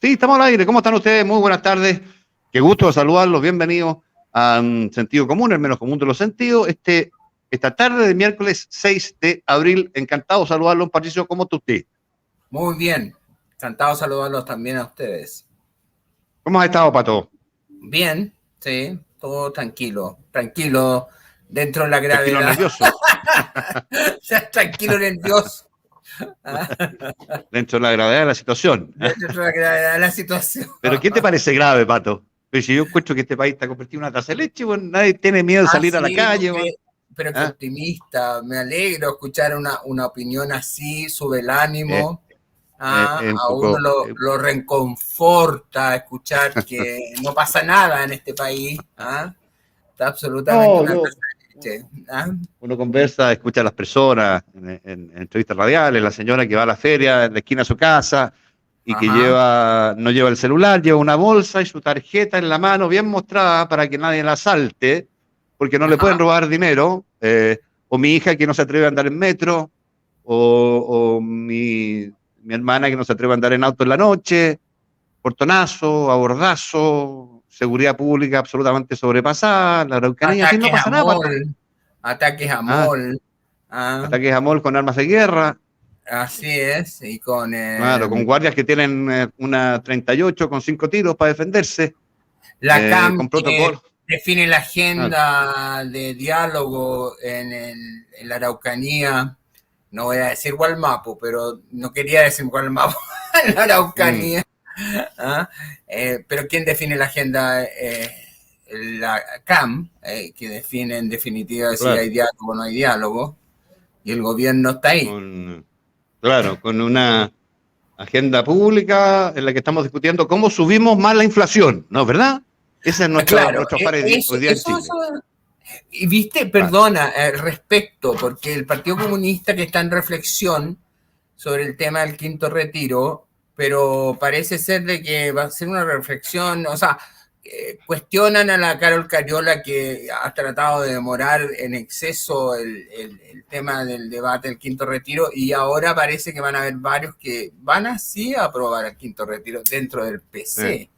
Sí, estamos al aire. ¿Cómo están ustedes? Muy buenas tardes. Qué gusto saludarlos. Bienvenidos a Sentido Común, el menos común de los sentidos. Esta tarde de miércoles 6 de abril. Encantado de saludarlos, Patricio. ¿Cómo está usted? Muy bien. Encantado de saludarlos también a ustedes. ¿Cómo has estado, Pato? Bien, sí. Todo tranquilo. Tranquilo dentro de la Tranquilo, gravedad. nervioso. Tranquilo, nervioso. Dentro de la gravedad de la situación. Dentro de la gravedad de la situación. ¿Pero qué te parece grave, Pato? Pues si yo encuentro que este país está convertido en una taza de leche, bueno, nadie tiene miedo de salir a la calle. Pero qué optimista. Me alegro escuchar una opinión así, sube el ánimo. A uno lo reconforta escuchar que no pasa nada en este país. Está absolutamente una taza de leche. Uno conversa, escucha a las personas en entrevistas radiales, la señora que va a la feria en la esquina de su casa y que no lleva el celular, lleva una bolsa y su tarjeta en la mano bien mostrada para que nadie la asalte, porque no le pueden robar dinero, o mi hija que no se atreve a andar en metro, o mi hermana que no se atreve a andar en auto en la noche, portonazo, abordazo, seguridad pública absolutamente sobrepasada, la Araucanía, así no pasa nada. Ataques a mall. Ataques a mall con armas de guerra. Así es, y con... Claro, con guardias que tienen una 38 con 5 tiros para defenderse. La CAM con protocolo. Define la agenda de diálogo en la Araucanía. No voy a decir Gualmapu, pero no quería decir Gualmapu, en la Araucanía. Pero ¿quién define la agenda? La CAM, que define en definitiva si hay diálogo o no hay diálogo, y el gobierno está ahí. Con una agenda pública en la que estamos discutiendo cómo subimos más la inflación, ¿no? ¿Verdad? Ese es nuestro paradigma hoy día en Chile. Y viste, perdona, respecto, porque el Partido Comunista que está en reflexión sobre el tema del quinto retiro, pero parece ser de que va a ser una reflexión, o sea, cuestionan a la Carol Cariola que ha tratado de demorar en exceso el tema del debate del quinto retiro, y ahora parece que van a haber varios que van así a aprobar el quinto retiro dentro del PC.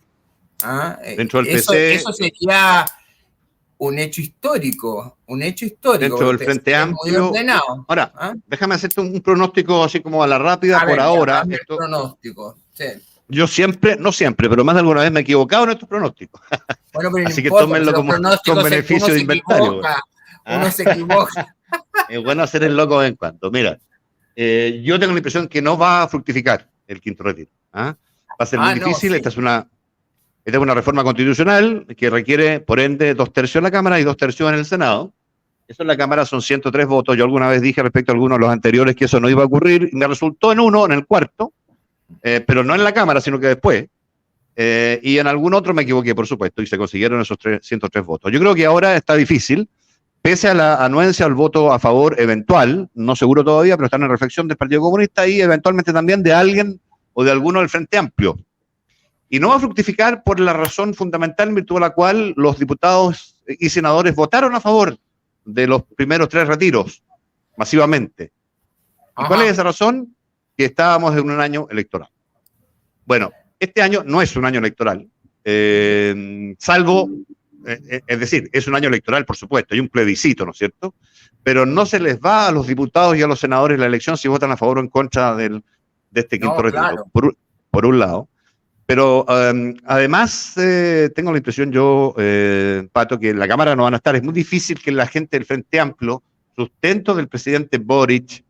Dentro del PC. Eso sería un hecho histórico. Dentro del Frente Amplio. Ahora, déjame hacerte un pronóstico así como a la rápida por ahora. Pronóstico, sí. Yo no siempre, pero más de alguna vez me he equivocado en estos pronósticos. Bueno, pero así que tómenlo como con beneficio de inventario. Uno se equivoca. Es bueno hacer el loco de vez en cuando. Mira, yo tengo la impresión que no va a fructificar el quinto retiro. Va a ser muy difícil. Sí. Esta es una reforma constitucional que requiere, por ende, 2/3 en la Cámara y 2/3 en el Senado. Eso en la Cámara son 103 votos. Yo alguna vez dije respecto a algunos de los anteriores que eso no iba a ocurrir, y me resultó en el cuarto, pero no en la Cámara, sino que después. Y en algún otro me equivoqué, por supuesto, y se consiguieron esos 103 votos. Yo creo que ahora está difícil, pese a la anuencia al voto a favor eventual, no seguro todavía, pero están en reflexión del Partido Comunista y eventualmente también de alguien o de alguno del Frente Amplio. Y no va a fructificar por la razón fundamental en virtud de la cual los diputados y senadores votaron a favor de los primeros 3 retiros, masivamente. ¿Y cuál es esa razón? Que estábamos en un año electoral. Bueno, este año no es un año electoral, salvo, es decir, es un año electoral, por supuesto, hay un plebiscito, ¿no es cierto? Pero no se les va a los diputados y a los senadores la elección si votan a favor o en contra de este quinto retiro, por un lado. Pero además tengo la impresión yo, Pato, que en la Cámara no van a estar. Es muy difícil que la gente del Frente Amplio, sustento del presidente Boric,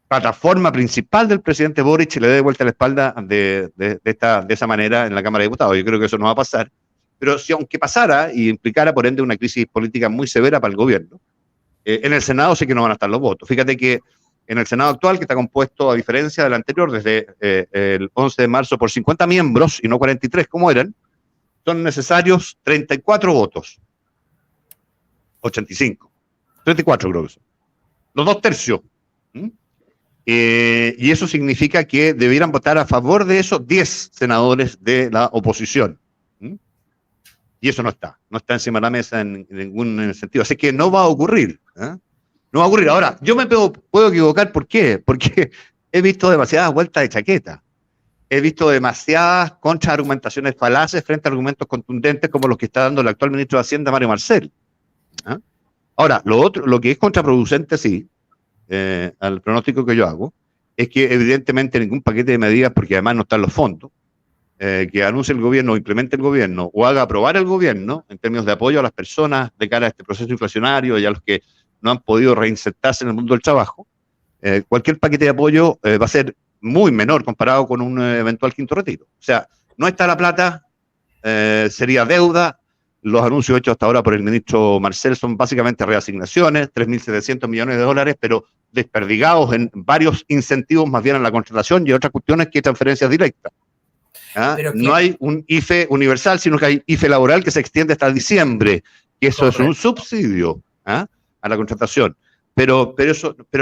plataforma principal del presidente Boric, le dé vuelta a la espalda de esa manera en la Cámara de Diputados. Yo creo que eso no va a pasar. Pero si aunque pasara y implicara por ende una crisis política muy severa para el gobierno, en el Senado sí que no van a estar los votos. Fíjate que en el Senado actual, que está compuesto, a diferencia del anterior, desde el 11 de marzo por 50 miembros y no 43 como eran, son necesarios 34 votos. 85. 34 creo que son. Los 2/3. Y eso significa que debieran votar a favor de esos 10 senadores de la oposición. Y eso no está encima de la mesa en ningún sentido. Así que no va a ocurrir. No va a ocurrir. Ahora, yo me puedo equivocar. ¿Por qué? Porque he visto demasiadas vueltas de chaqueta. he visto demasiadas contraargumentaciones falaces frente a argumentos contundentes como los que está dando el actual ministro de Hacienda, Mario Marcel. ¿Ah? Ahora, lo que es contraproducente, sí, al pronóstico que yo hago, es que evidentemente ningún paquete de medidas, porque además no están los fondos, que anuncie el gobierno o implemente el gobierno o haga aprobar el gobierno en términos de apoyo a las personas de cara a este proceso inflacionario y a los que no han podido reinsertarse en el mundo del trabajo, cualquier paquete de apoyo va a ser muy menor comparado con un eventual quinto retiro. O sea, no está la plata, sería deuda. Los anuncios hechos hasta ahora por el ministro Marcel son básicamente reasignaciones, 3.700 millones de dólares, pero desperdigados en varios incentivos más bien a la contratación y otras cuestiones que transferencias directas. ¿Ah? No hay un IFE universal, sino que hay IFE laboral que se extiende hasta diciembre, que eso es un subsidio a la contratación. Pero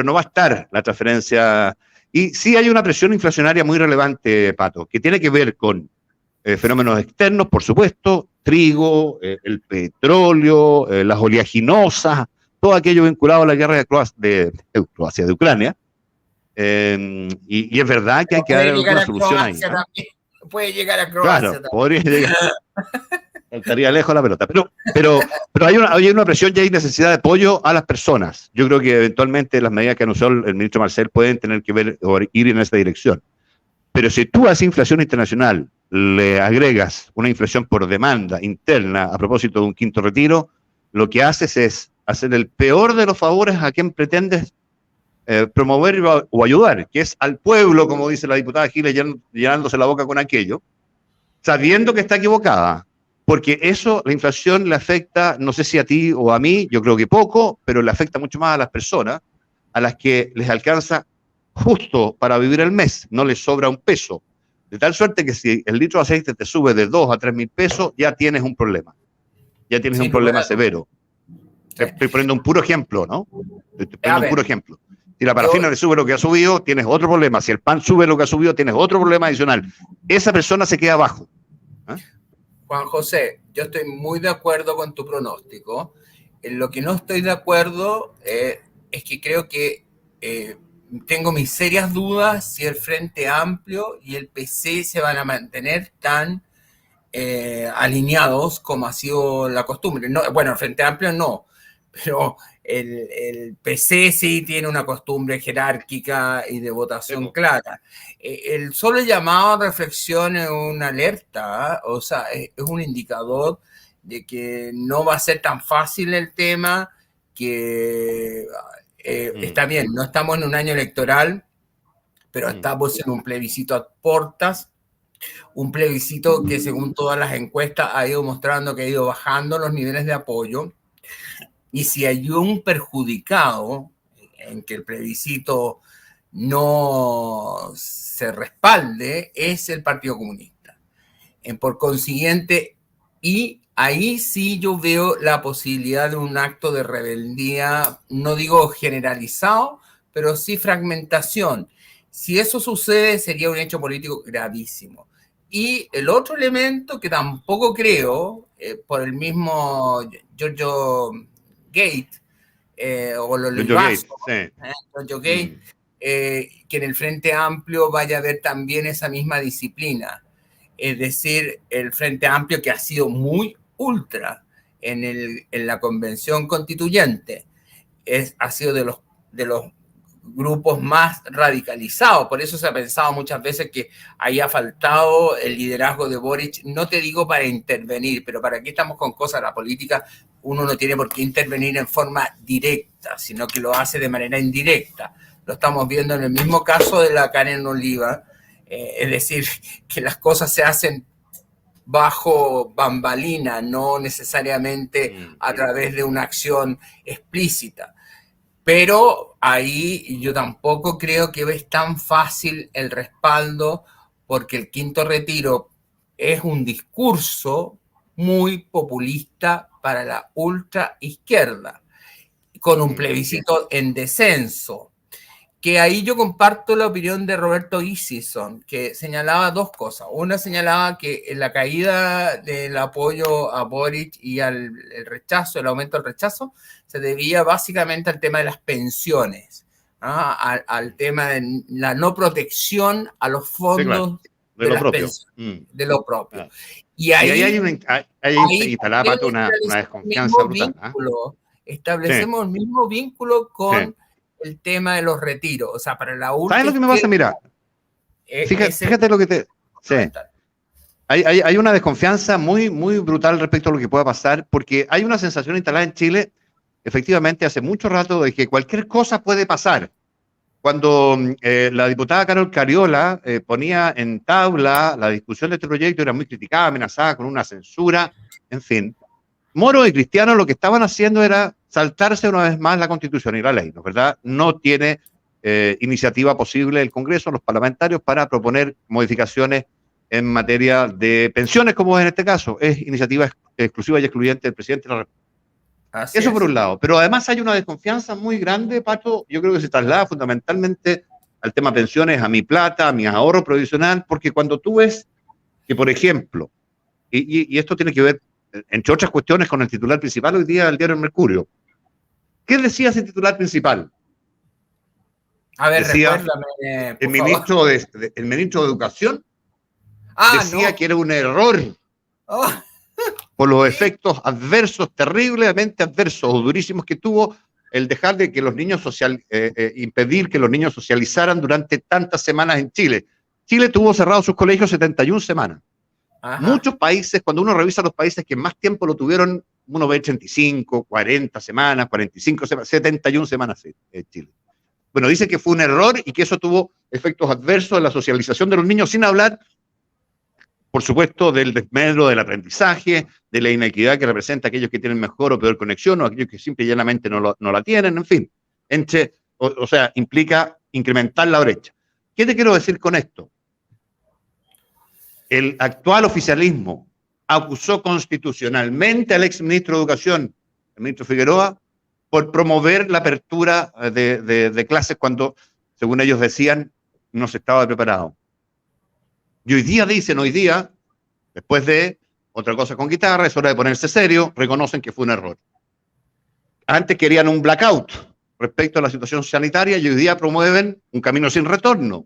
no va a estar la transferencia. Y sí hay una presión inflacionaria muy relevante, Pato, que tiene que ver con fenómenos externos, por supuesto, trigo, el petróleo, las oleaginosas, todo aquello vinculado a la guerra de Ucrania. Y es verdad que hay que dar alguna solución ahí. Puede llegar a Croacia. Claro, podría llegar. Estaría lejos la pelota. Pero hay una presión y hay necesidad de apoyo a las personas. Yo creo que eventualmente las medidas que anunció el ministro Marcel pueden tener que ver o ir en esa dirección. Pero si tú a esa inflación internacional le agregas una inflación por demanda interna a propósito de un quinto retiro, lo que haces es hacer el peor de los favores a quien pretendes promover o ayudar, que es al pueblo, como dice la diputada Giles, llenándose la boca con aquello, sabiendo que está equivocada, porque eso, la inflación le afecta, no sé si a ti o a mí, yo creo que poco, pero le afecta mucho más a las personas, a las que les alcanza justo para vivir el mes, no les sobra un peso, de tal suerte que si el litro de aceite te sube de 2 a 3 mil pesos, ya tienes un problema, un problema severo. Estoy poniendo un puro ejemplo, ¿no? Estoy poniendo un puro ejemplo. Si la parafina le sube lo que ha subido, tienes otro problema. Si el pan sube lo que ha subido, tienes otro problema adicional. Esa persona se queda abajo. Juan José, yo estoy muy de acuerdo con tu pronóstico. En lo que no estoy de acuerdo es que creo que tengo mis serias dudas si el Frente Amplio y el PC se van a mantener tan alineados como ha sido la costumbre. No, bueno, el Frente Amplio no, pero el PC sí tiene una costumbre jerárquica y de votación clara. El solo llamado a reflexión es una alerta, o sea, es un indicador de que no va a ser tan fácil el tema, que está bien, no estamos en un año electoral, pero estamos en un plebiscito a portas, un plebiscito que según todas las encuestas ha ido mostrando que ha ido bajando los niveles de apoyo. Y si hay un perjudicado en que el plebiscito no se respalde, es el Partido Comunista. Por consiguiente, y ahí sí yo veo la posibilidad de un acto de rebeldía, no digo generalizado, pero sí fragmentación. Si eso sucede, sería un hecho político gravísimo. Y el otro elemento que tampoco creo, por el mismo Giorgio Gate, o los Giorgio Gate, que en el Frente Amplio vaya a haber también esa misma disciplina. Es decir, el Frente Amplio, que ha sido muy ultra en la Convención Constituyente, ha sido de los grupos más radicalizados. Por eso se ha pensado muchas veces que ahí ha faltado el liderazgo de Boric. No te digo para intervenir, pero para qué estamos con cosas. La política, uno no tiene por qué intervenir en forma directa, sino que lo hace de manera indirecta. Lo estamos viendo en el mismo caso de la Karen Oliva, es decir, que las cosas se hacen bajo bambalina, no necesariamente a través de una acción explícita. Pero ahí yo tampoco creo que es tan fácil el respaldo, porque el quinto retiro es un discurso muy populista para la ultra izquierda, con un plebiscito en descenso. Que ahí yo comparto la opinión de Roberto Isison, que señalaba dos cosas. Una señalaba que la caída del apoyo a Boric y el rechazo, el aumento del rechazo, se debía básicamente al tema de las pensiones, al tema de la no protección a los fondos de lo propio. De lo propio. Ah. Y ahí hay instalada, Pato, una desconfianza brutal. Establecemos el mismo vínculo con el tema de los retiros. O sea, para la ultra. ¿Sabes lo que me pasa? Mira, fíjate lo que te... Sí. Hay una desconfianza muy, muy brutal respecto a lo que pueda pasar, porque hay una sensación instalada en Chile, efectivamente, hace mucho rato, de que cualquier cosa puede pasar. Cuando la diputada Carol Cariola ponía en tabla la discusión de este proyecto, era muy criticada, amenazada con una censura, en fin. Moro y Cristiano lo que estaban haciendo era saltarse una vez más la Constitución y la ley, ¿no es verdad? No tiene iniciativa posible el Congreso, los parlamentarios, para proponer modificaciones en materia de pensiones, como es en este caso. Es iniciativa exclusiva y excluyente del presidente de la República. Eso por un lado. Pero además hay una desconfianza muy grande, Pato, yo creo que se traslada fundamentalmente al tema pensiones, a mi plata, a mi ahorro provisional, porque cuando tú ves que, por ejemplo, y esto tiene que ver, entre otras cuestiones, con el titular principal hoy día del diario El Mercurio. ¿Qué decía ese titular principal? A ver, decía, recuérdame, el ministro de Educación decía que era un error por los efectos adversos, terriblemente adversos o durísimos que tuvo el dejar de que los niños impedir que los niños socializaran durante tantas semanas en Chile. Chile tuvo cerrados sus colegios 71 semanas. Ajá. Muchos países, cuando uno revisa los países que más tiempo lo tuvieron, uno ve 35, 40 semanas, 45 semanas, 71 semanas en Chile. Bueno, dice que fue un error y que eso tuvo efectos adversos en la socialización de los niños, sin hablar, por supuesto, del desmedro del aprendizaje, de la inequidad que representa aquellos que tienen mejor o peor conexión o aquellos que simple y llanamente no la tienen, en fin. O sea, implica incrementar la brecha. ¿Qué te quiero decir con esto? El actual oficialismo acusó constitucionalmente al exministro de Educación, el ministro Figueroa, por promover la apertura de clases cuando, según ellos decían, no se estaba preparado. Y hoy día dicen, después de otra cosa con guitarra, es hora de ponerse serio, reconocen que fue un error. Antes querían un blackout respecto a la situación sanitaria y hoy día promueven un camino sin retorno.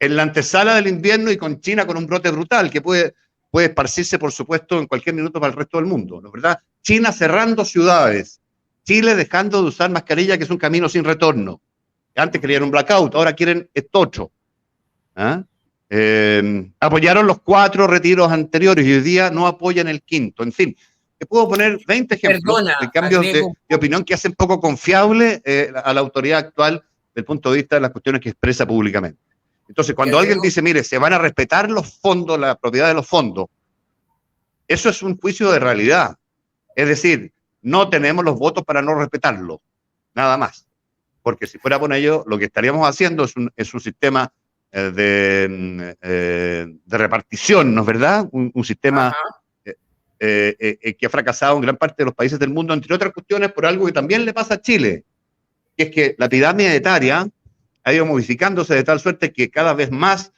En la antesala del invierno y con China con un brote brutal que puede esparcirse, por supuesto, en cualquier minuto para el resto del mundo, ¿no es verdad? China cerrando ciudades, Chile dejando de usar mascarilla, que es un camino sin retorno. Antes querían un blackout, ahora quieren esto otro. Apoyaron los 4 retiros anteriores y hoy día no apoyan el 5º. En fin, te puedo poner 20 ejemplos de cambios de opinión que hacen poco confiable a la autoridad actual desde el punto de vista de las cuestiones que expresa públicamente. Entonces, cuando alguien dice, mire, se van a respetar los fondos, la propiedad de los fondos, eso es un juicio de realidad. Es decir, no tenemos los votos para no respetarlo, nada más. Porque si fuera por ello, lo que estaríamos haciendo es un sistema de repartición, ¿no es verdad? Un sistema que ha fracasado en gran parte de los países del mundo, entre otras cuestiones, por algo que también le pasa a Chile, que es que la pirámide etaria ha ido modificándose de tal suerte que cada vez más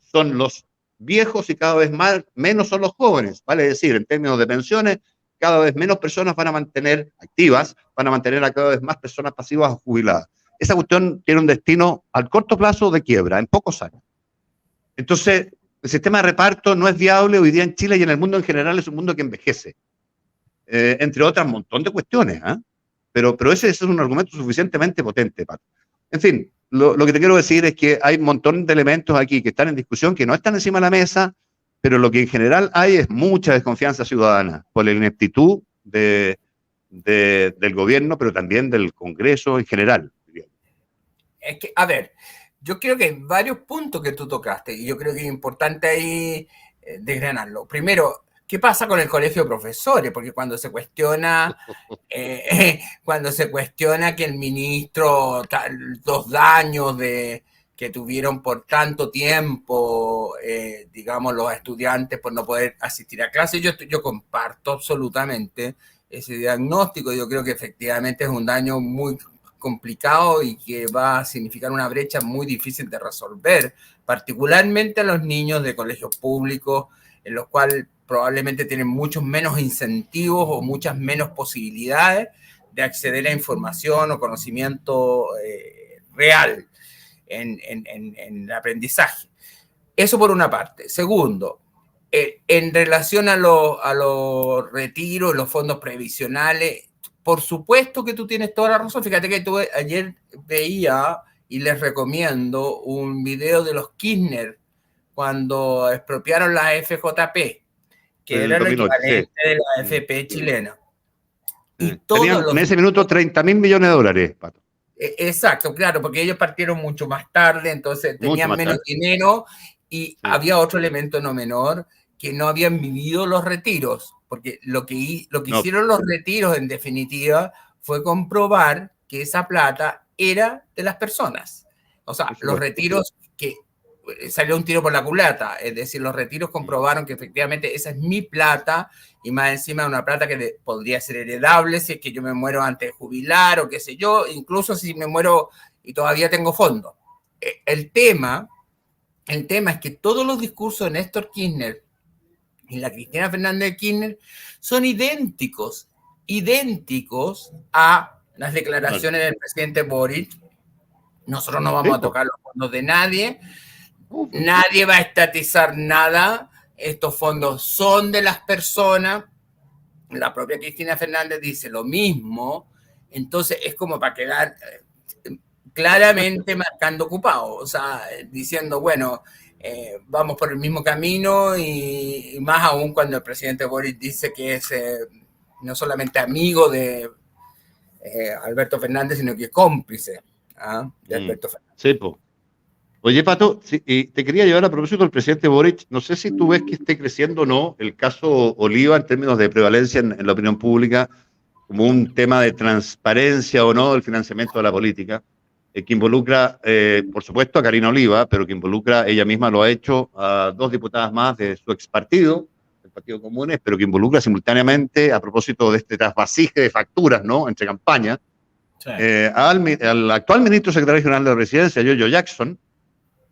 son los viejos y cada vez menos son los jóvenes, vale decir, en términos de pensiones, cada vez menos personas van a mantener activas, van a mantener a cada vez más personas pasivas o jubiladas. Esa cuestión tiene un destino al corto plazo de quiebra, en pocos años. Entonces, el sistema de reparto no es viable hoy día en Chile y en el mundo en general, es un mundo que envejece. Entre otras, un montón de cuestiones, pero ese es un argumento suficientemente potente, Pato. En fin, lo que te quiero decir es que hay un montón de elementos aquí que están en discusión, que no están encima de la mesa, pero lo que en general hay es mucha desconfianza ciudadana por la ineptitud del gobierno, pero también del Congreso en general. Es que, a ver, yo creo que hay varios puntos que tú tocaste y yo creo que es importante ahí desgranarlo. Primero, ¿qué pasa con el colegio de profesores? Porque cuando se cuestiona que el ministro, los daños que tuvieron por tanto tiempo, digamos, los estudiantes por no poder asistir a clases, yo comparto absolutamente ese diagnóstico. Yo creo que efectivamente es un daño muy complicado y que va a significar una brecha muy difícil de resolver, particularmente a los niños de colegios públicos, en los cuales probablemente tienen muchos menos incentivos o muchas menos posibilidades de acceder a información o conocimiento real en el aprendizaje. Eso por una parte. Segundo, en relación a los retiros, los fondos previsionales, por supuesto que tú tienes toda la razón. Fíjate que ayer veía y les recomiendo un video de los Kirchner cuando expropiaron la FJP, que era el equivalente de la FP chilena. Y tenían en ese minuto 30.000 millones de dólares, Pato. Exacto, claro, porque ellos partieron mucho más tarde, entonces tenían menos dinero y había otro elemento no menor, que no habían vivido los retiros, porque lo que hicieron los retiros en definitiva fue comprobar que esa plata era de las personas. O sea, los retiros que salió un tiro por la culata, es decir, los retiros comprobaron que efectivamente esa es mi plata y más encima una plata que podría ser heredable si es que yo me muero antes de jubilar o qué sé yo, incluso si me muero y todavía tengo fondo. El tema es que todos los discursos de Néstor Kirchner y la Cristina Fernández de Kirchner son idénticos a las declaraciones del presidente Boric. Nosotros no vamos a tocar los fondos de nadie. Nadie va a estatizar nada. Estos fondos son de las personas. La propia Cristina Fernández dice lo mismo. Entonces es como para quedar claramente marcando ocupado. O sea, diciendo, bueno, vamos por el mismo camino y más aún cuando el presidente Boric dice que es no solamente amigo de Alberto Fernández, sino que es cómplice de Alberto Fernández. Sí, pues. Oye, Pato, te quería llevar a propósito del presidente Boric. No sé si tú ves que esté creciendo o no el caso Oliva en términos de prevalencia en la opinión pública como un tema de transparencia o no del financiamiento de la política, que involucra, por supuesto, a Karina Oliva, pero que involucra, ella misma lo ha hecho, a 2 diputadas más de su ex partido, el Partido Comunes, pero que involucra simultáneamente, a propósito de este trasvasije de facturas, ¿no?, entre campañas, sí, al actual ministro secretario general de la Presidencia, Giorgio Jackson,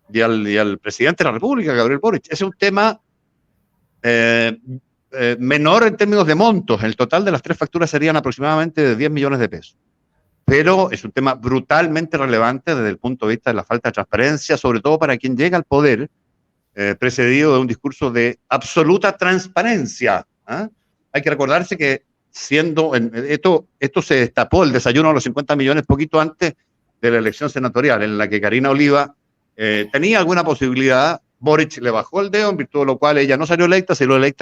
y al presidente de la República, Gabriel Boric. Ese es un tema menor en términos de montos. El total de las 3 facturas serían aproximadamente de 10 millones de pesos. Pero es un tema brutalmente relevante desde el punto de vista de la falta de transparencia, sobre todo para quien llega al poder, precedido de un discurso de absoluta transparencia. Hay que recordarse que esto se destapó, el desayuno de los 50 millones poquito antes de la elección senatorial, en la que Karina Oliva tenía alguna posibilidad. Boric le bajó el dedo, en virtud de lo cual ella no salió electa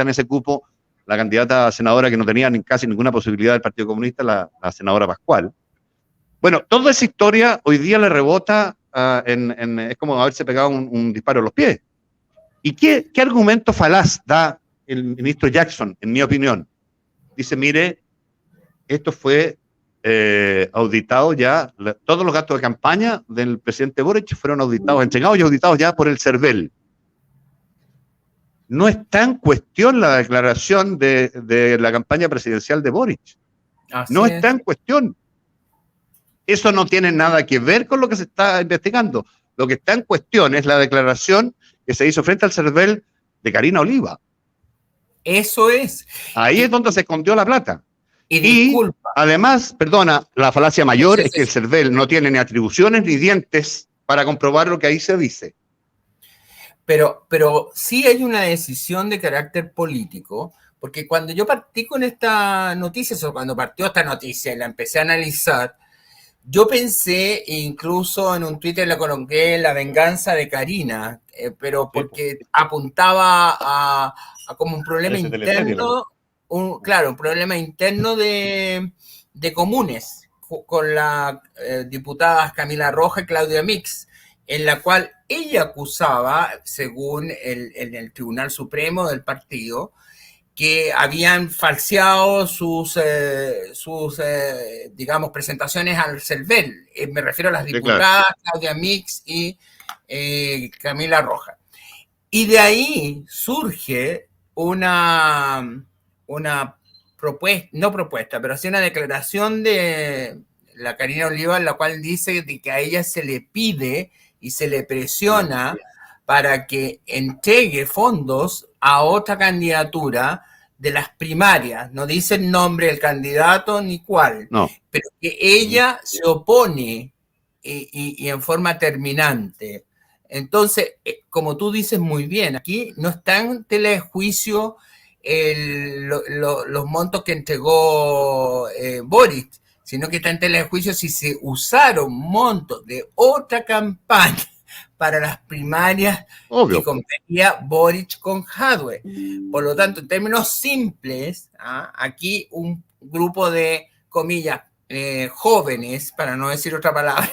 en ese cupo la candidata senadora que no tenía casi ninguna posibilidad del Partido Comunista, la senadora Pascual. Bueno, toda esa historia hoy día le rebota, es como haberse pegado un disparo en los pies. ¿Y qué argumento falaz da el ministro Jackson, en mi opinión? Dice, mire, esto fue auditado ya, todos los gastos de campaña del presidente Boric fueron auditados, entregados y auditados ya por el CERVEL. No está en cuestión la declaración de la campaña presidencial de Boric. No está en cuestión. Eso no tiene nada que ver con lo que se está investigando. Lo que está en cuestión es la declaración que se hizo frente al CERVEL de Karina Oliva. Eso es. Ahí es donde se escondió la plata. Y además, perdona, la falacia mayor es que el CERVEL no tiene ni atribuciones ni dientes para comprobar lo que ahí se dice. Pero sí hay una decisión de carácter político, porque cuando yo partí con esta noticia, o cuando partió esta noticia y la empecé a analizar, yo pensé, incluso en un Twitter le coloqué la venganza de Karina, pero porque apuntaba a como un problema interno, un problema interno de comunes con la diputadas Camila Roja y Claudia Mix, en la cual ella acusaba, según el Tribunal Supremo del partido, que habían falseado sus digamos, presentaciones al CERVEL. Me refiero a las diputadas Claudia Mix y Camila Roja. Y de ahí surge una propuesta, no propuesta, pero sí una declaración de la Karina Oliva, en la cual dice que a ella se le pide y se le presiona para que entregue fondos a otra candidatura de las primarias. No dice el nombre del candidato ni cuál, pero que ella se opone y en forma terminante Entonces, como tú dices muy bien, aquí no está en tela de juicio los montos que entregó Boric, sino que está en tela de juicio si se usaron montos de otra campaña para las primarias. Obvio. Que competía Boric con Jadwe. Por lo tanto, en términos simples, aquí un grupo de, comillas, jóvenes, para no decir otra palabra,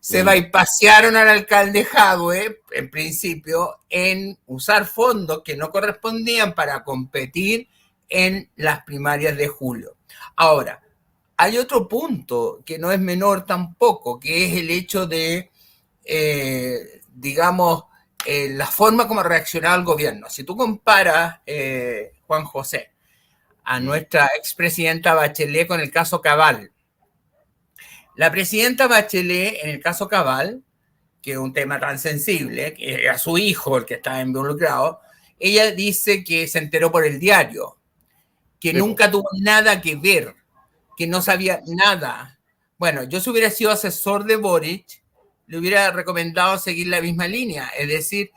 se bypasearon al alcalde Jadwe, en principio, en usar fondos que no correspondían para competir en las primarias de julio. Ahora, hay otro punto que no es menor tampoco, que es el hecho de, digamos, la forma como reaccionaba el gobierno. Si tú comparas, Juan José, a nuestra expresidenta Bachelet con el caso Cabal. La presidenta Bachelet, en el caso Cabal, que es un tema tan sensible, que era su hijo el que estaba involucrado, ella dice que se enteró por el diario, que nunca tuvo nada que ver, que no sabía nada. Bueno, yo si hubiera sido asesor de Boric, le hubiera recomendado seguir la misma línea, es decir,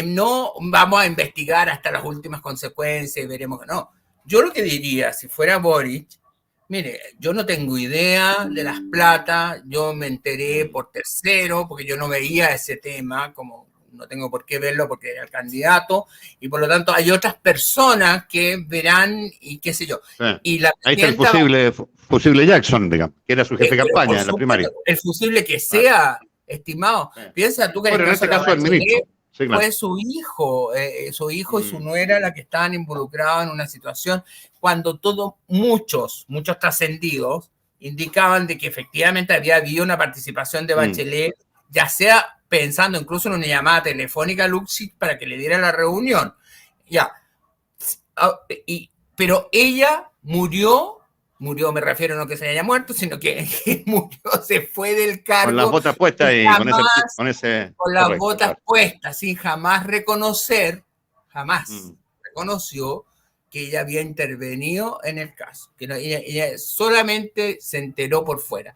no vamos a investigar hasta las últimas consecuencias y veremos que no. Yo lo que diría, si fuera Boric, mire, yo no tengo idea de las plata, yo me enteré por tercero, porque yo no veía ese tema, como no tengo por qué verlo porque era el candidato, y por lo tanto hay otras personas que verán y qué sé yo. Sí. Y la ahí está el fusible Jackson, digamos, que era su jefe de campaña en la primaria. El fusible que sea, estimado. Sí. Piensa tú que en este caso el ministro. Sí, claro. Fue su hijo y su nuera la que estaban involucrados en una situación cuando muchos trascendidos indicaban de que efectivamente había habido una participación de Bachelet, ya sea pensando incluso en una llamada telefónica a Luxich para que le diera la reunión. Ya. Pero ella murió, me refiero no que se haya muerto, sino que murió, se fue del cargo. Con las botas puestas y con las botas puestas, sin jamás reconocer, reconoció que ella había intervenido en el caso, que ella solamente se enteró por fuera.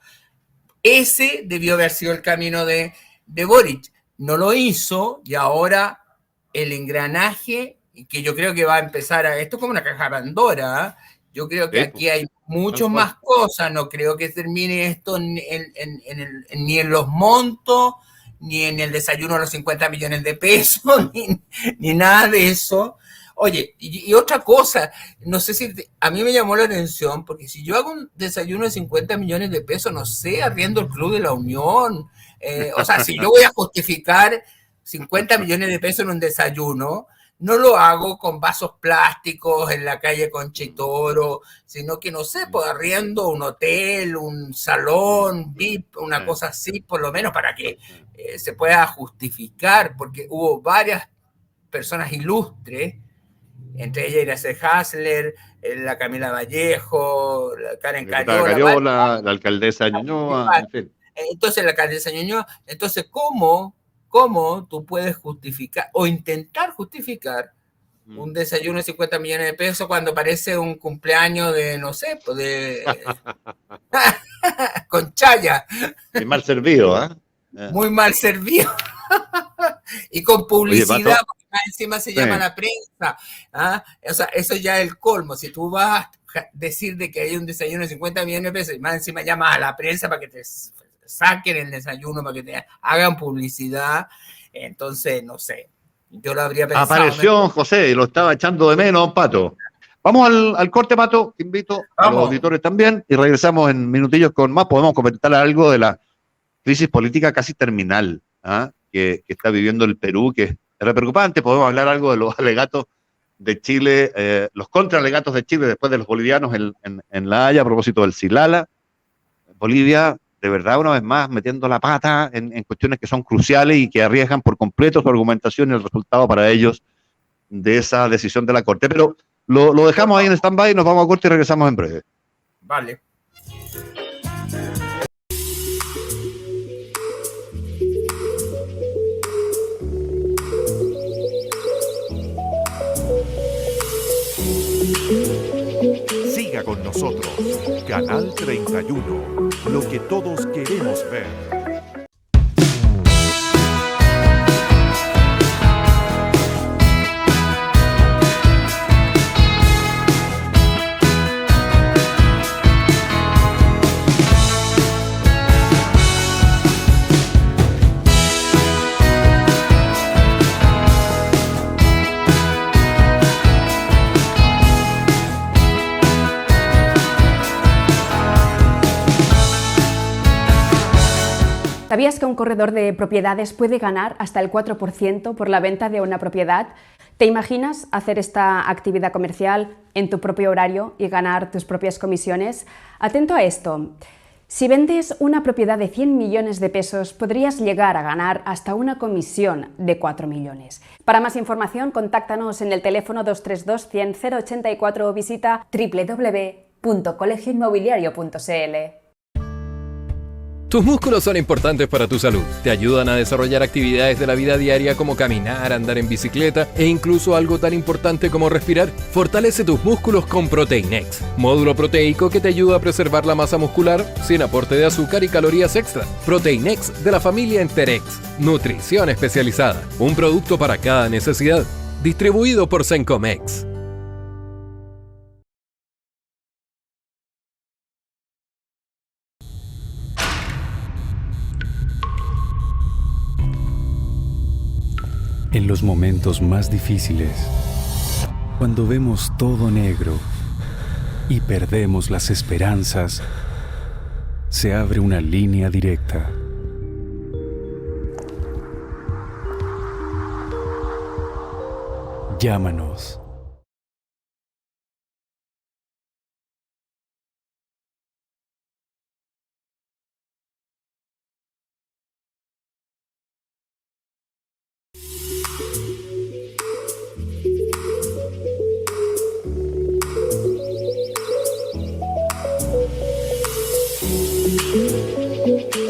Ese debió haber sido el camino de Boric. No lo hizo y ahora el engranaje, que yo creo que va a empezar esto es como una caja de Pandora, yo creo que aquí hay muchas más cosas, no creo que termine esto ni en los montos, ni en el desayuno de los 50 millones de pesos, ni nada de eso. Oye, y otra cosa, no sé si a mí me llamó la atención, porque si yo hago un desayuno de 50 millones de pesos, no sé, arriendo el Club de la Unión, o sea, si yo voy a justificar 50 millones de pesos en un desayuno, no lo hago con vasos plásticos en la calle Concha y Toro, sino que, no sé, pues arriendo un hotel, un salón, VIP, una cosa así, por lo menos para que se pueda justificar, porque hubo varias personas ilustres, entre ellas Iracema Hasler, la Camila Vallejo, la Karen Cariola, la alcaldesa Ñuñoa, en fin. Entonces, la alcaldesa Ñuñoa, entonces, ¿cómo tú puedes justificar o intentar justificar un desayuno de 50 millones de pesos cuando parece un cumpleaños de, no sé, pues con chaya? Y mal servido, ¿eh? Muy mal servido. Y con publicidad, porque más encima se llama la prensa. O sea, eso ya es el colmo. Si tú vas a decir de que hay un desayuno de 50 millones de pesos y más encima llamas a la prensa para que te saquen el desayuno, para que te hagan publicidad, entonces, no sé, yo lo habría pensado. Apareció José y lo estaba echando de menos, Pato. Vamos al corte, Pato, te invito a los auditores también, y regresamos en minutillos con más. Podemos comentar algo de la crisis política casi terminal que está viviendo el Perú, que es preocupante. Podemos hablar algo de los alegatos de Chile, los contraalegatos de Chile después de los bolivianos en La Haya a propósito del Silala. Bolivia, de verdad, una vez más, metiendo la pata en cuestiones que son cruciales y que arriesgan por completo su argumentación y el resultado para ellos de esa decisión de la Corte. Pero lo dejamos ahí en stand-by, nos vamos a corte y regresamos en breve. Vale. Siga con nosotros, Canal 31, lo que todos queremos ver. ¿Sabías que un corredor de propiedades puede ganar hasta el 4% por la venta de una propiedad? ¿Te imaginas hacer esta actividad comercial en tu propio horario y ganar tus propias comisiones? Atento a esto. Si vendes una propiedad de 100 millones de pesos, podrías llegar a ganar hasta una comisión de 4 millones. Para más información, contáctanos en el teléfono 232 100 084 o visita www.colegioinmobiliario.cl. Tus músculos son importantes para tu salud. Te ayudan a desarrollar actividades de la vida diaria como caminar, andar en bicicleta e incluso algo tan importante como respirar. Fortalece tus músculos con Proteinex, módulo proteico que te ayuda a preservar la masa muscular sin aporte de azúcar y calorías extra. Proteinex de la familia Enterex, nutrición especializada, un producto para cada necesidad. Distribuido por Sencomex. En los momentos más difíciles, cuando vemos todo negro y perdemos las esperanzas, se abre una línea directa. Llámanos.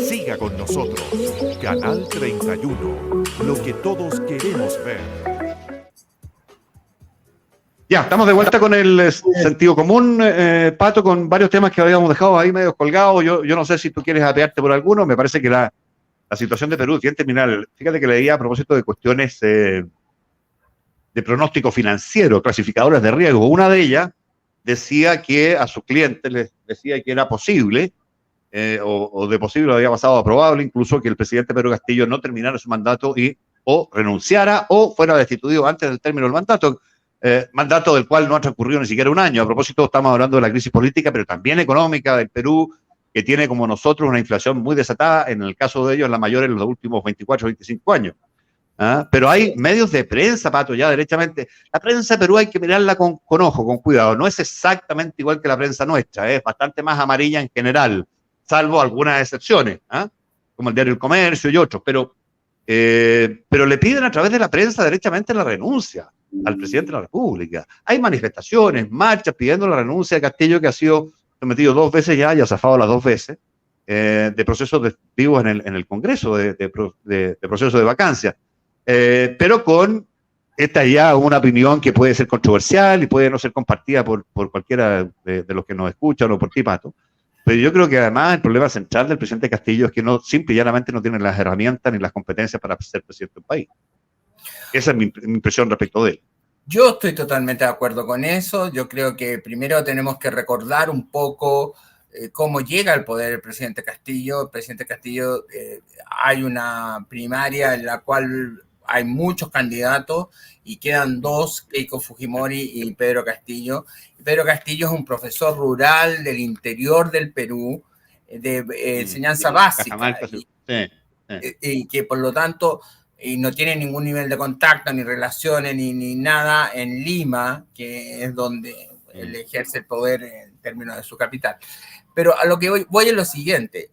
Siga con nosotros, Canal 31, lo que todos queremos ver. Ya, estamos de vuelta con el sentido común, Pato, con varios temas que habíamos dejado ahí medio colgados. Yo no sé si tú quieres apearte por alguno. Me parece que la situación de Perú tiene que terminar. Fíjate que leía a propósito de cuestiones de pronóstico financiero, clasificadoras de riesgo. Una de ellas decía que a sus clientes les decía que era posible, o de posible había pasado a probable, incluso que el presidente Pedro Castillo no terminara su mandato y o renunciara o fuera destituido antes del término del mandato. Mandato del cual no ha transcurrido ni siquiera un año. A propósito, estamos hablando de la crisis política, pero también económica del Perú, que tiene como nosotros una inflación muy desatada, en el caso de ellos la mayor en los últimos 24 o 25 años. ¿Ah? Pero hay medios de prensa, Pato, ya derechamente. La prensa de Perú hay que mirarla con ojo, con cuidado. No es exactamente igual que la prensa nuestra, es bastante más amarilla en general, salvo algunas excepciones, ¿ah? Como el diario El Comercio y otros, pero le piden a través de la prensa derechamente la renuncia al presidente de la República. Hay manifestaciones, marchas pidiendo la renuncia de Castillo, que ha sido sometido 2 veces ya y ha zafado las 2 veces, de procesos vivos en el Congreso, de procesos de vacancia. Pero con esta ya una opinión que puede ser controversial y puede no ser compartida por cualquiera de los que nos escuchan o por ti, Pato. Pero yo creo que además el problema central del presidente Castillo es que simple y llanamente no tiene las herramientas ni las competencias para ser presidente del país. Esa es mi impresión respecto de él. Yo estoy totalmente de acuerdo con eso. Yo creo que primero tenemos que recordar un poco cómo llega al poder el presidente Castillo. El presidente Castillo, hay una primaria en la cual hay muchos candidatos y quedan 2, Keiko Fujimori y Pedro Castillo. Pedro Castillo es un profesor rural del interior del Perú, de enseñanza básica, y que por lo tanto no tiene ningún nivel de contacto, ni relaciones, ni nada en Lima, que es donde él ejerce el poder en términos de su capital. Pero a lo que voy es lo siguiente.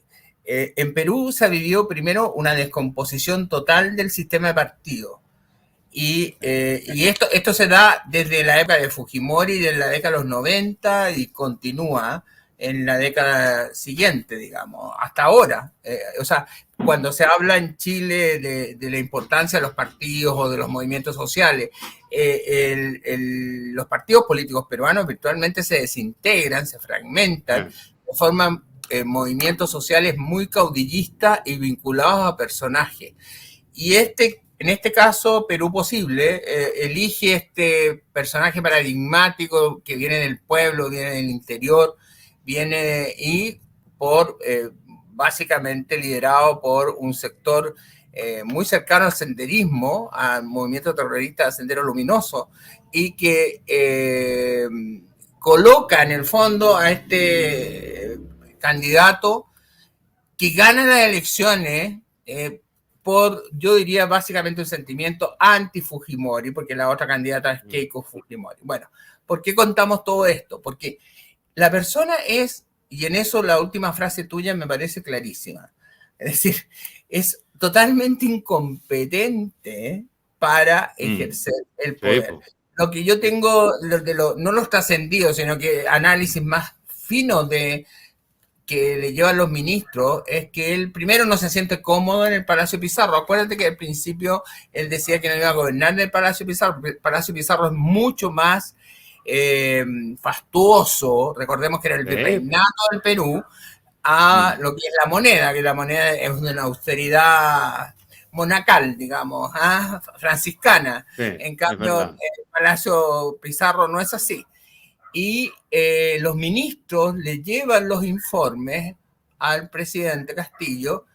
En Perú se ha vivido primero una descomposición total del sistema de partidos. Y esto se da desde la época de Fujimori, desde la década de los 90 y continúa en la década siguiente, digamos, hasta ahora. O sea, cuando se habla en Chile de la importancia de los partidos o de los movimientos sociales, los partidos políticos peruanos virtualmente se desintegran, se fragmentan, forman movimientos sociales muy caudillistas y vinculados a personajes. Y en este caso, Perú Posible elige este personaje paradigmático que viene del pueblo, viene del interior, viene básicamente liderado por un sector muy cercano al senderismo, al movimiento terrorista Sendero Luminoso, y que coloca en el fondo a este candidato que gana las elecciones por, yo diría, básicamente un sentimiento anti-Fujimori, porque la otra candidata es Keiko Fujimori. Bueno, ¿por qué contamos todo esto? Porque la persona es, y en eso la última frase tuya me parece clarísima, es decir, es totalmente incompetente para ejercer el poder. Sí, lo que yo tengo, no los trascendidos, sino que análisis más finos que le llevan los ministros, es que él primero no se siente cómodo en el Palacio Pizarro. Acuérdate que al principio él decía que no iba a gobernar en el Palacio Pizarro, porque el Palacio Pizarro es mucho más fastuoso, recordemos que era el virreinato del Perú, a lo que es la moneda, que la moneda es una austeridad monacal, digamos, franciscana. Sí, en cambio, el Palacio Pizarro no es así. Y los ministros le llevan los informes al presidente Castillo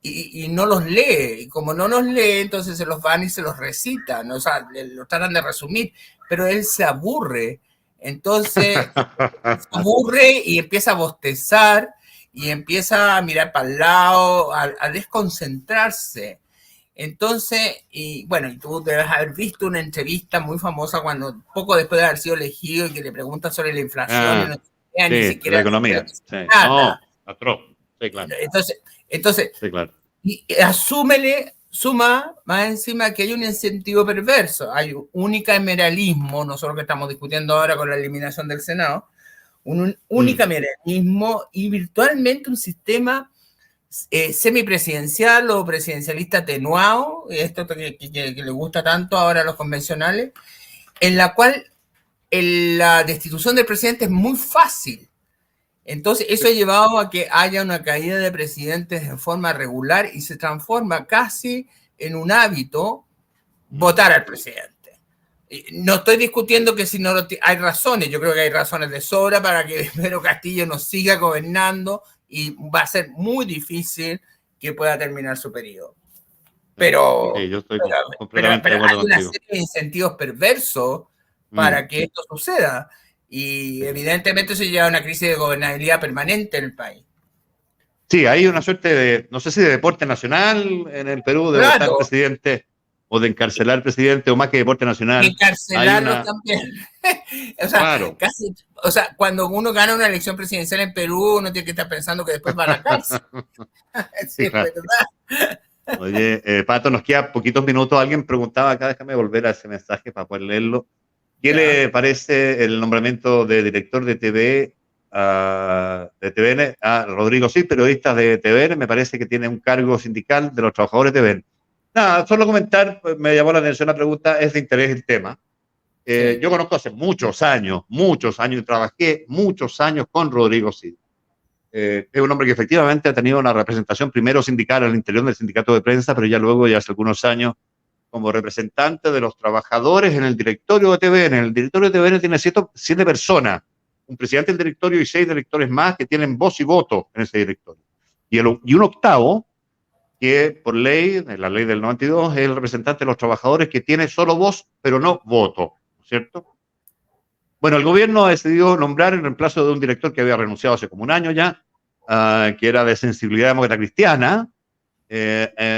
y no los lee. Y como no los lee, entonces se los van y se los recitan. O sea, lo tratan de resumir, pero él se aburre. Entonces, se aburre y empieza a bostezar y empieza a mirar para el lado, a desconcentrarse. Entonces, y bueno, y tú debes haber visto una entrevista muy famosa cuando poco después de haber sido elegido y que le preguntan sobre la inflación y no sí, ni siquiera la economía. Sí. Nada. No, atroz. Sí, claro. Entonces sí, claro. Y suma más encima que hay un incentivo perverso, hay un unicameralismo, nosotros que estamos discutiendo ahora con la eliminación del Senado, un unicameralismo y virtualmente un sistema semipresidencial o presidencialista atenuado, esto que le gusta tanto ahora a los convencionales, en la cual la destitución del presidente es muy fácil. Entonces, eso ha llevado a que haya una caída de presidentes en forma regular y se transforma casi en un hábito votar al presidente. No estoy discutiendo que si no hay razones, yo creo que hay razones de sobra para que Pedro Castillo nos siga gobernando y va a ser muy difícil que pueda terminar su periodo. Pero, sí, yo estoy completamente de acuerdo hay una contigo. serie de incentivos perversos para que esto suceda. Y evidentemente eso lleva a una crisis de gobernabilidad permanente en el país. Sí, hay una suerte de, no sé si de deporte nacional en el Perú, de votar presidente o de encarcelar presidente, o más que deporte nacional. Encarcelarlo también. O sea, claro. Cuando uno gana una elección presidencial en Perú, uno tiene que estar pensando que después va a la cárcel. Sí, claro. ¿Verdad? Oye, Pato, nos quedan poquitos minutos. Alguien preguntaba acá, déjame volver a ese mensaje para poder leerlo. ¿Qué le parece el nombramiento de director de TVN a Rodrigo Cid, periodista de TVN? Me parece que tiene un cargo sindical de los trabajadores de TVN. Nada, solo comentar, pues, me llamó la atención la pregunta, es de interés el tema. Sí. Yo conozco hace muchos años, y trabajé muchos años con Rodrigo Cid. Es un hombre que efectivamente ha tenido una representación primero sindical al interior del sindicato de prensa, pero ya luego, ya hace algunos años, como representante de los trabajadores en el directorio de TVN. En el directorio de TVN tiene 7 personas, un presidente del directorio y 6 directores más que tienen voz y voto en ese directorio. Y un octavo, que por ley, en la ley del 92, es el representante de los trabajadores que tiene solo voz, pero no voto, ¿cierto? Bueno, el gobierno ha decidido nombrar en reemplazo de un director que había renunciado hace como un año ya, que era de sensibilidad demócrata cristiana,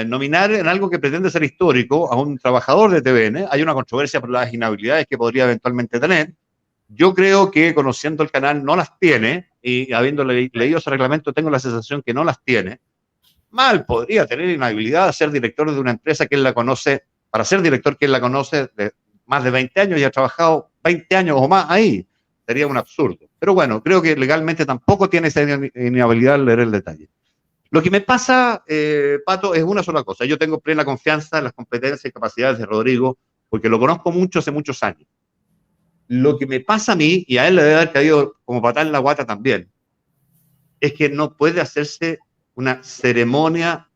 nominar en algo que pretende ser histórico a un trabajador de TVN. Hay una controversia por las inhabilidades que podría eventualmente tener. Yo creo que, conociendo el canal, no las tiene, y habiendo leído ese reglamento tengo la sensación que no las tiene. Mal podría tener inhabilidad a ser director de una empresa que él la conoce, para ser director que él la conoce de más de 20 años y ha trabajado 20 años o más ahí. Sería un absurdo. Pero bueno, creo que legalmente tampoco tiene esa inhabilidad al leer el detalle. Lo que me pasa, Pato, es una sola cosa. Yo tengo plena confianza en las competencias y capacidades de Rodrigo, porque lo conozco mucho hace muchos años. Lo que me pasa a mí, y a él le debe haber caído como patada en la guata también, es que no puede hacerse una ceremonia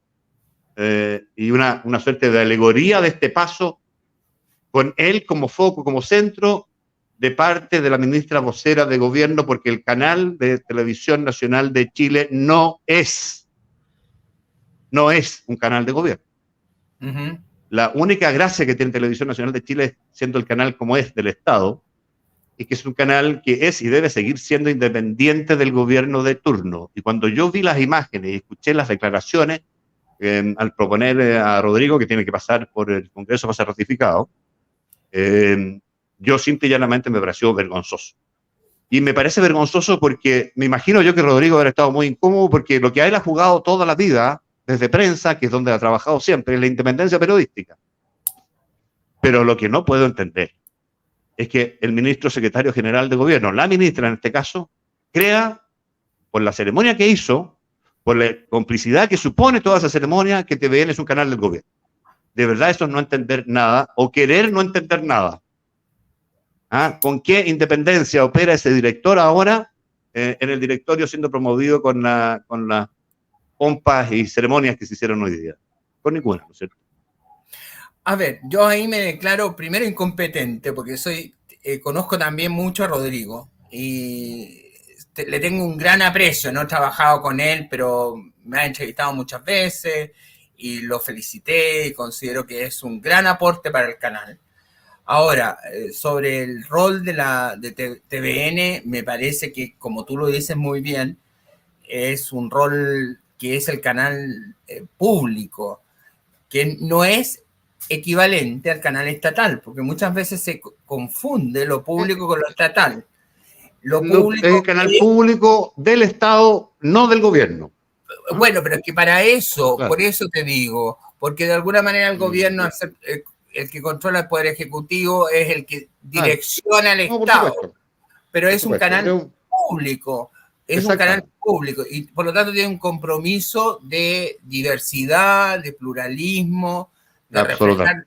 y una suerte de alegoría de este paso con él como foco, como centro, de parte de la ministra vocera de gobierno, porque el canal de Televisión Nacional de Chile no es un canal de gobierno. La única gracia que tiene Televisión Nacional de Chile, siendo el canal como es del Estado, es que es un canal que es y debe seguir siendo independiente del gobierno de turno. Y cuando yo vi las imágenes y escuché las declaraciones, al proponer a Rodrigo que tiene que pasar por el Congreso para ser ratificado, yo simple y llanamente me pareció vergonzoso. Y me parece vergonzoso porque me imagino yo que Rodrigo habrá estado muy incómodo, porque lo que a él ha jugado toda la vida, desde prensa, que es donde ha trabajado siempre, es la independencia periodística. Pero lo que no puedo entender es que el ministro secretario general de gobierno, la ministra en este caso, crea, por la ceremonia que hizo, por la complicidad que supone toda esa ceremonia, que TVN es un canal del gobierno. De verdad eso es no entender nada, o querer no entender nada. ¿Ah? ¿Con qué independencia opera ese director ahora en el directorio siendo promovido con las pompas y ceremonias que se hicieron hoy día? Con ninguna, ¿no es cierto? A ver, yo ahí me declaro primero incompetente, porque conozco también mucho a Rodrigo y le tengo un gran aprecio. No he trabajado con él, pero me ha entrevistado muchas veces y lo felicité y considero que es un gran aporte para el canal. Ahora, sobre el rol de TVN, me parece que, como tú lo dices muy bien, es un rol que es el canal público, que no es equivalente al canal estatal, porque muchas veces se confunde lo público con lo estatal. Lo público es el canal público del Estado, no del gobierno. Bueno, pero es que para eso, claro. Por eso te digo, porque de alguna manera el gobierno, el que controla el Poder Ejecutivo, es el que direcciona al Estado, pero es un canal público, es un canal público, y por lo tanto tiene un compromiso de diversidad, de pluralismo, de reflejar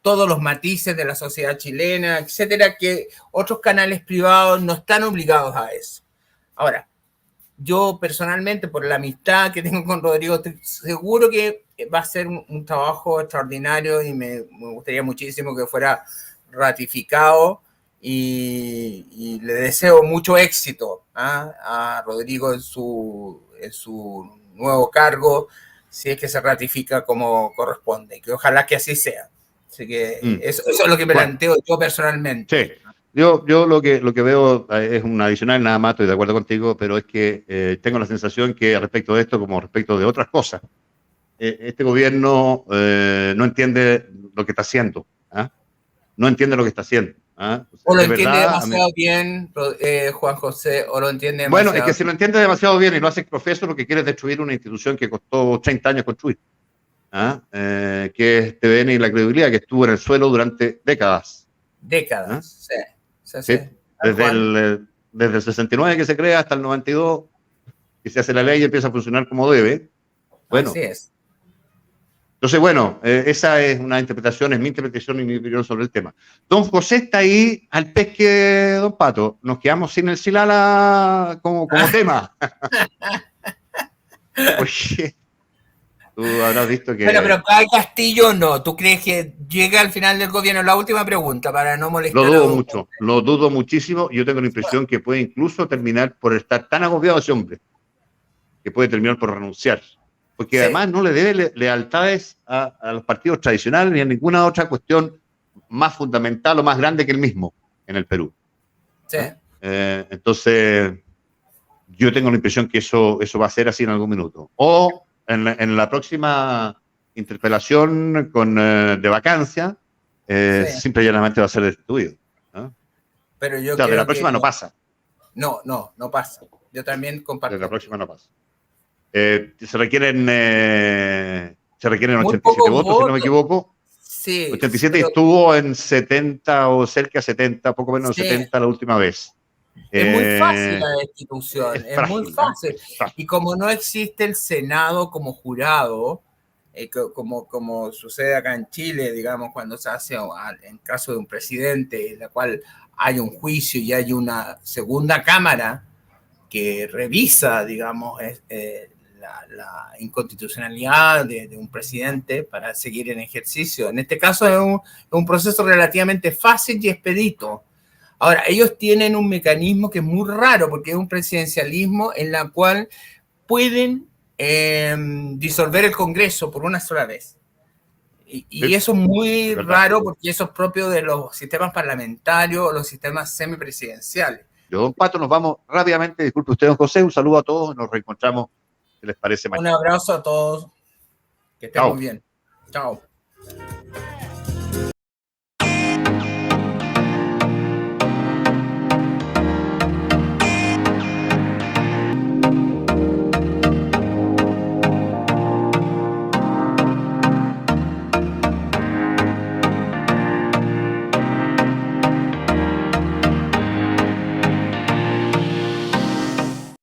todos los matices de la sociedad chilena, etcétera, que otros canales privados no están obligados a eso. Ahora, yo personalmente, por la amistad que tengo con Rodrigo, estoy seguro que va a ser un trabajo extraordinario y me gustaría muchísimo que fuera ratificado y le deseo mucho éxito a Rodrigo en su nuevo cargo, si es que se ratifica como corresponde, que ojalá que así sea. Así que eso es lo que me planteo yo personalmente. Sí. Yo lo que veo es un adicional, nada más, estoy de acuerdo contigo, pero es que tengo la sensación que respecto de esto, como respecto de otras cosas, este gobierno no entiende lo que está haciendo. No entiende lo que está haciendo. O lo entiende demasiado bien, Juan José, o lo entiende demasiado bien. Bueno, es que si lo entiende demasiado bien y lo hace profeso, lo que quiere es destruir una institución que costó 30 años construir, que es TVN y la credibilidad, que estuvo en el suelo durante décadas. Décadas, sí. Sí. Desde el 69 que se crea hasta el 92 que se hace la ley y empieza a funcionar como debe. Bueno, así es. Entonces, bueno, esa es una interpretación, es mi interpretación y mi opinión sobre el tema. Don José está ahí al pesque, don Pato. Nos quedamos sin el Silala como tema. Oye, tú habrás visto que... Bueno, pero Kai Castillo no. ¿Tú crees que llega al final del gobierno? La última pregunta, para no molestar. Lo dudo muchísimo. Yo tengo la impresión que puede incluso terminar por estar tan agobiado ese hombre, que puede terminar por renunciar. Porque además no le debe lealtades a los partidos tradicionales ni a ninguna otra cuestión más fundamental o más grande que el mismo en el Perú. Sí. Entonces, yo tengo la impresión que eso va a ser así en algún minuto. O en la próxima interpelación de vacancia, simple y llanamente va a ser destituido. Pero yo o sea, de la próxima no pasa. No pasa. Yo también comparto. De la próxima no pasa. Se requieren 87 votos, si no me equivoco. Sí. 87 pero... estuvo en 70 o cerca de 70, poco menos de 70 la última vez. Es muy fácil la destitución, es muy fácil. Y como no existe el Senado como jurado, como sucede acá en Chile, digamos, cuando se hace en caso de un presidente, en la cual hay un juicio y hay una segunda cámara que revisa, digamos, la inconstitucionalidad de un presidente para seguir en ejercicio. En este caso es un proceso relativamente fácil y expedito. Ahora, ellos tienen un mecanismo que es muy raro porque es un presidencialismo en la cual pueden disolver el Congreso por una sola vez. Y eso es muy raro porque eso es propio de los sistemas parlamentarios o los sistemas semipresidenciales. Don Pato, nos vamos rápidamente. Disculpe usted, don José. Un saludo a todos. Nos reencontramos. ¿Qué les parece mañana? Un abrazo a todos. Que estén muy bien. Chao.